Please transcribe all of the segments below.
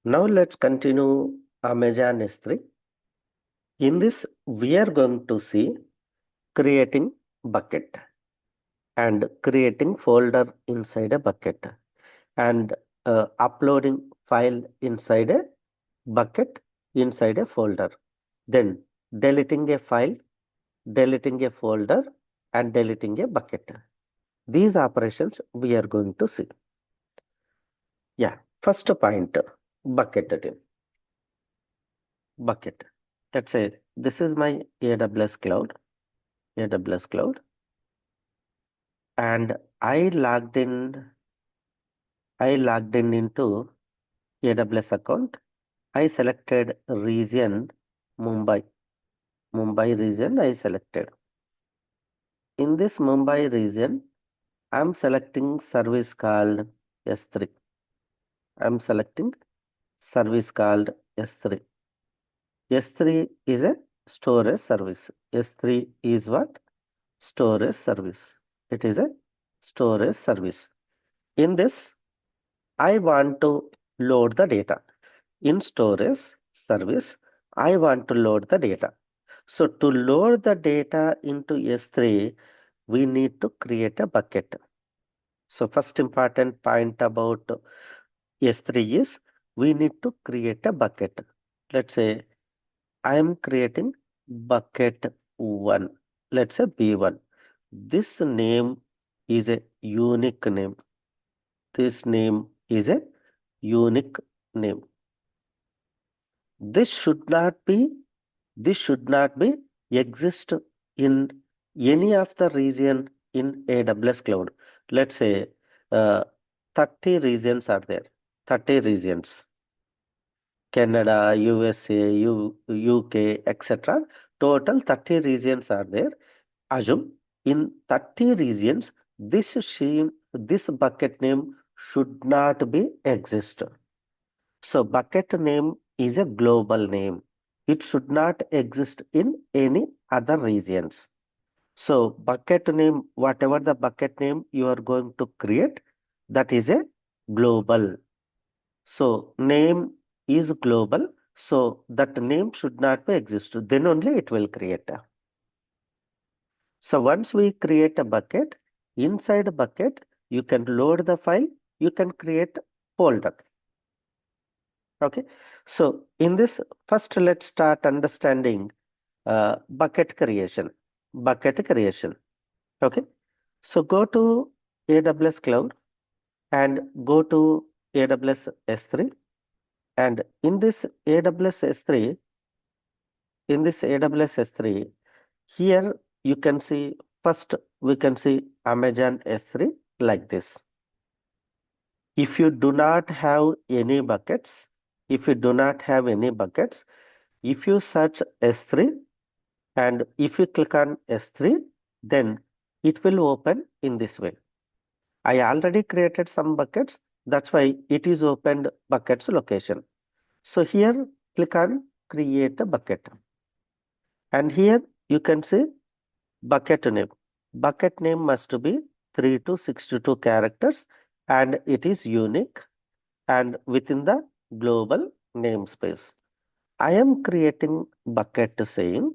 Now let's continue Amazon S3. In this, we are going to see creating bucket and creating folder inside a bucket and uploading file inside a bucket inside a folder. Then deleting a file, deleting a folder and deleting a bucket. These operations we are going to see. Yeah, first point, bucket again. Bucket. Let's say this is my AWS cloud, and I logged in into AWS account. I selected region Mumbai. Mumbai region I selected. In this Mumbai region, I'm selecting service called S3. I'm selecting service called S3. S3 is a storage service. S3 is what? Storage service. It is a storage service. In this, I want to load the data. In storage service, I want to load the data. So to load the data into S3, we need to create a bucket. So first important point about S3 is we need to create a bucket. Let's say I am creating bucket 1. Let's say B1. This name is a unique name. This name is a unique name. This should not be this should not be exist in any of the region in AWS cloud. Let's say uh, 30 regions are there. 30 regions. Canada, USA, UK, etc. Total 30 regions are there. Assume in 30 regions, this bucket name should not be exist. So bucket name is a global name. It should not exist in any other regions. So bucket name, whatever the bucket name you are going to create, that is a global. So name is global. So that name should not be exist. Then only it will create. So once we create a bucket, inside a bucket, you can load the file, you can create folder. Okay. So in this, first let's start understanding bucket creation. Bucket creation. Okay. So go to AWS Cloud and go to AWS S3. And in this AWS S3, in this AWS S3, here you can see first we can see Amazon S3 like this. If you do not have any buckets, if you do not have any buckets, if you search S3 and if you click on S3, then it will open in this way. I already created some buckets. That's why it is opened buckets location. So here click on create a bucket. And here you can see bucket name. Bucket name must be 3 to 62 characters and it is unique and within the global namespace. I am creating bucket saying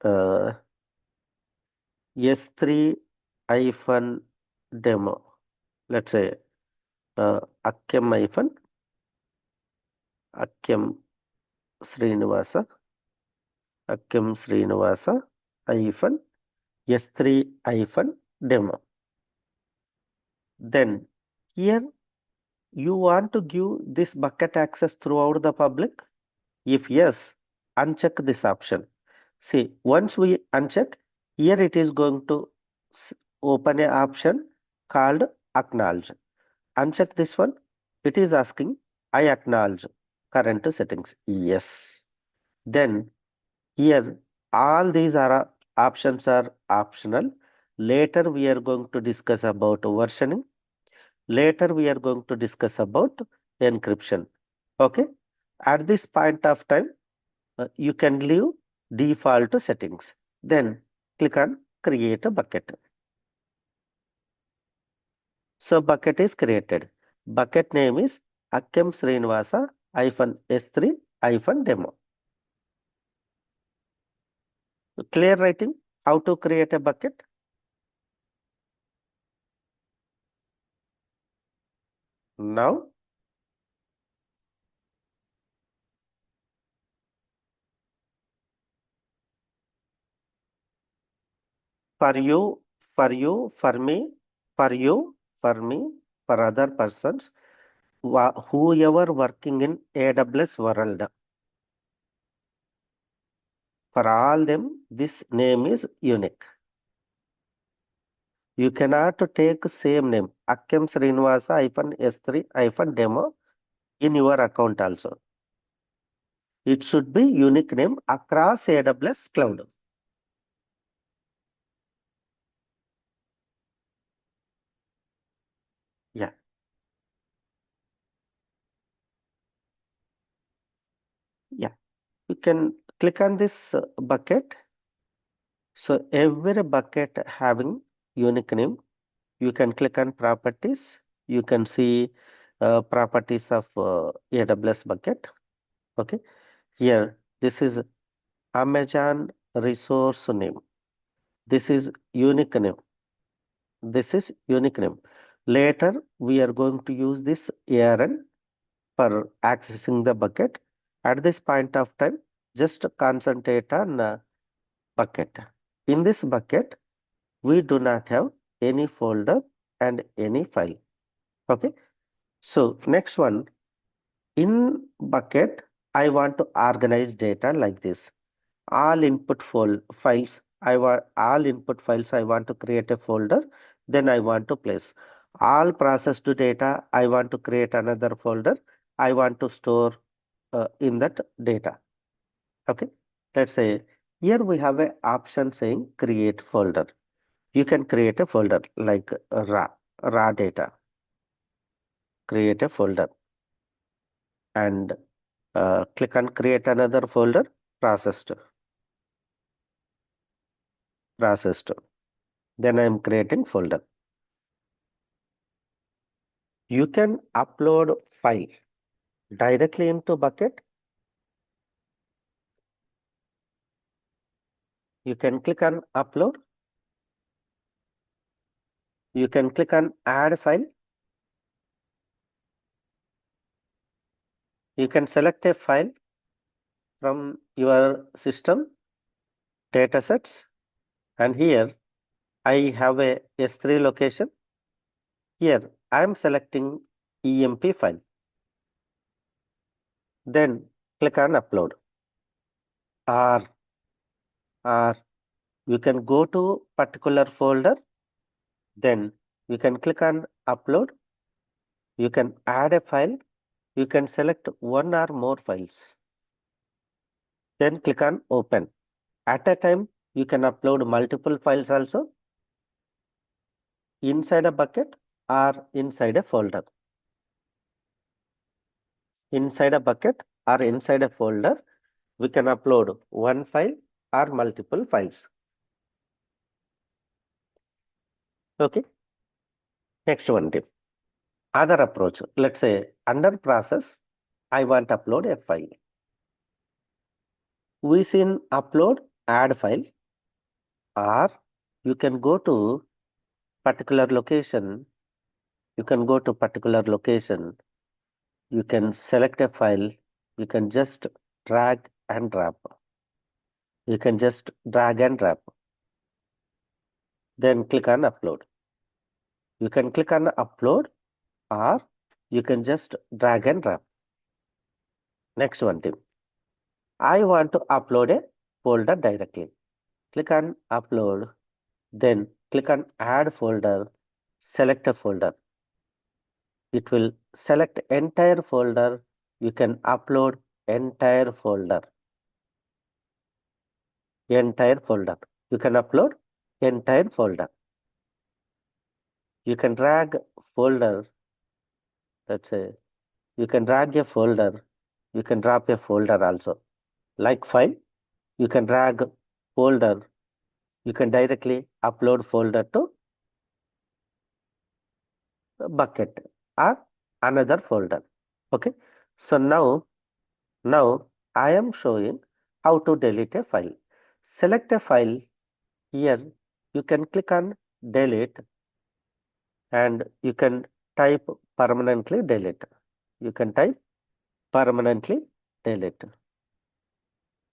uh, S3 hyphen demo. Let's say uh, Akkem hyphen Akkem Sreenivasa Akkem Sreenivasa hyphen S3 hyphen demo. Then here you want to give this bucket access throughout the public? If yes, uncheck this option. See, once we uncheck, here it is going to open a option called acknowledge. Uncheck this one. It is asking, I acknowledge current settings. Yes. Then here, all these are options are optional. Later, we are going to discuss about versioning. Later, we are going to discuss about encryption. Okay. At this point of time, you can leave default settings. Then click on create a bucket. So bucket is created. Bucket name is Akkem Sreenivasa -S3 demo. Clear writing how to create a bucket? Now, for you, for you, for me, for you, for me, for other persons, whoever working in AWS world, for all them, this name is unique. You cannot take same name, Akkem Sreenivasa -S3 demo in your account also. It should be unique name across AWS cloud. Yeah, yeah. You can click on this bucket. So every bucket having unique name. You can click on properties. You can see properties of AWS bucket. Okay. Here, this is Amazon resource name. This is unique name. This is unique name. Later, we are going to use this ARN for accessing the bucket. At this point of time, just concentrate on bucket. In this bucket, we do not have any folder and any file. Okay. So next one, in bucket, I want to organize data like this. All input files, I want to create a folder, then I want to place. All processed data, I want to create another folder. I want to store in that data. Okay. Let's say here we have a option saying create folder. You can create a folder like raw data. Create a folder and click on create another folder, processed. Then I am creating folder. You can upload file directly into bucket. You can click on upload. You can click on add file. You can select a file from your system datasets, and here I have a S3 location. Here I am selecting EMP file. Then click on upload. Or you can go to particular folder. Then you can click on upload. You can add a file. You can select one or more files. Then click on open. At a time, you can upload multiple files also inside a bucket or inside a folder. Inside a bucket or inside a folder, we can upload one file or multiple files. Okay. Next one tip. Other approach. Let's say under process, I want to upload a file. We seen upload add file, or you can go to particular location. You can go to particular location. You can select a file. You can just drag and drop. You can just drag and drop. Then click on upload. You can click on upload, or you can just drag and drop. Next one tip. I want to upload a folder directly. Click on upload. Then click on add folder. Select a folder. It will select entire folder. You can upload entire folder. Entire folder. You can upload entire folder. You can drag folder. Let's say you can drag a folder. You can drop a folder also. Like file, you can drag folder. You can directly upload folder to bucket or another folder. Okay. So now I am showing how to delete a file. Select a file. Here you can click on delete and you can type permanently delete. You can type permanently delete.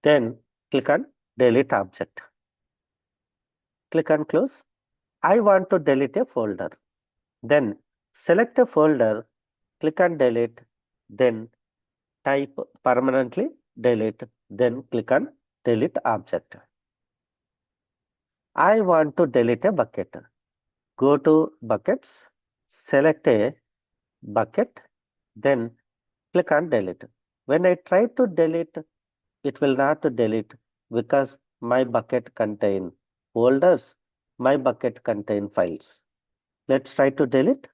Then click on delete object. Click on close. I want to delete a folder. Then select a folder, click on delete, then type permanently delete, then click on delete object. I want to delete a bucket. Go to buckets, select a bucket, then click on delete. When I try to delete, it will not delete because my bucket contain folders, my bucket contain files. Let's try to delete.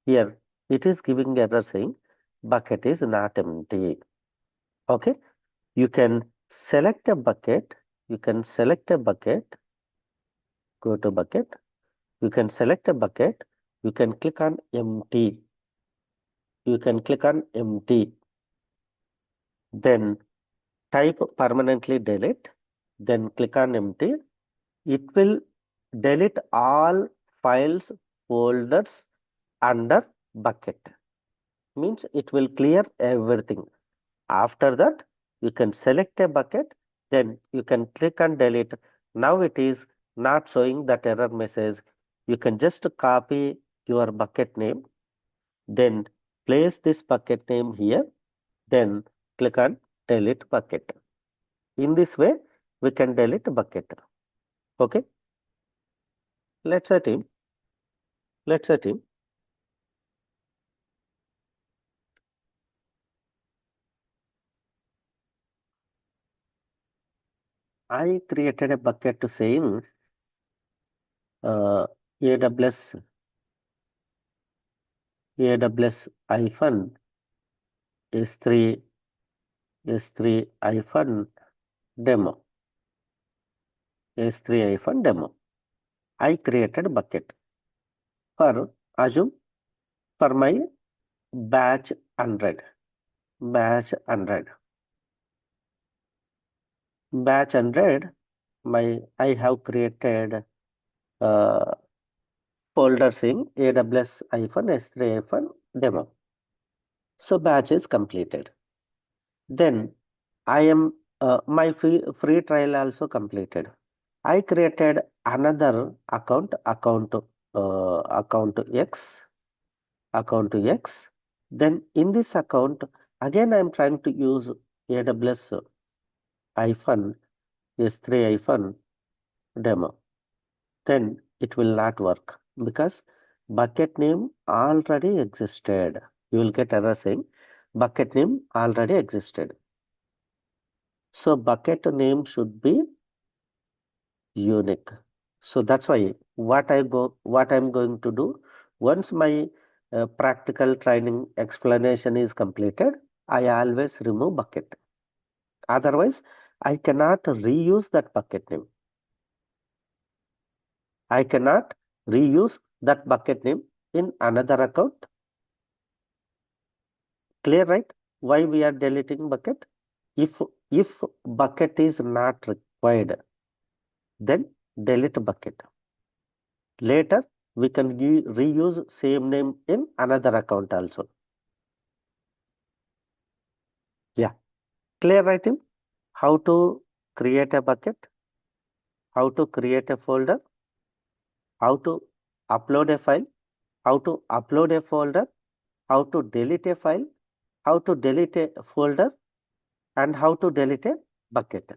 Here it is giving error saying bucket is not empty. Okay, you can select a bucket, you can select a bucket, go to bucket, you can select a bucket, you can click on empty, you can click on empty, then type permanently delete, then click on empty. It will delete all files, folders under bucket. Means it will clear everything. After that, you can select a bucket, then you can click on delete. Now it is not showing that error message. You can just copy your bucket name, then place this bucket name here, then click on delete bucket. In this way, we can delete bucket. Okay, let's set him. Let's set him. I created a bucket to saying AWS hyphen S3 hyphen demo. S3 hyphen demo. I created bucket for assume for my batch 100. Batch 100. Batch 100. I have created uh, folders in AWS hyphen S3 hyphen demo. So batch is completed. Then I am my free trial also completed. I created another account X. Then in this account, again I am trying to use AWS hyphen S3 hyphen demo. Then it will not work because bucket name already existed. You will get error saying bucket name already existed. So bucket name should be unique. So that's why what I'm going to do once my practical training explanation is completed, I always remove bucket. Otherwise, I cannot reuse that bucket name. I cannot reuse that bucket name in another account. Clear, right? Why we are deleting bucket? If bucket is not required, then delete bucket. Later, we can reuse same name in another account also. Yeah, clear, right? Tim? How to create a bucket, how to create a folder, how to upload a file, how to upload a folder, how to delete a file, how to delete a folder, and how to delete a bucket.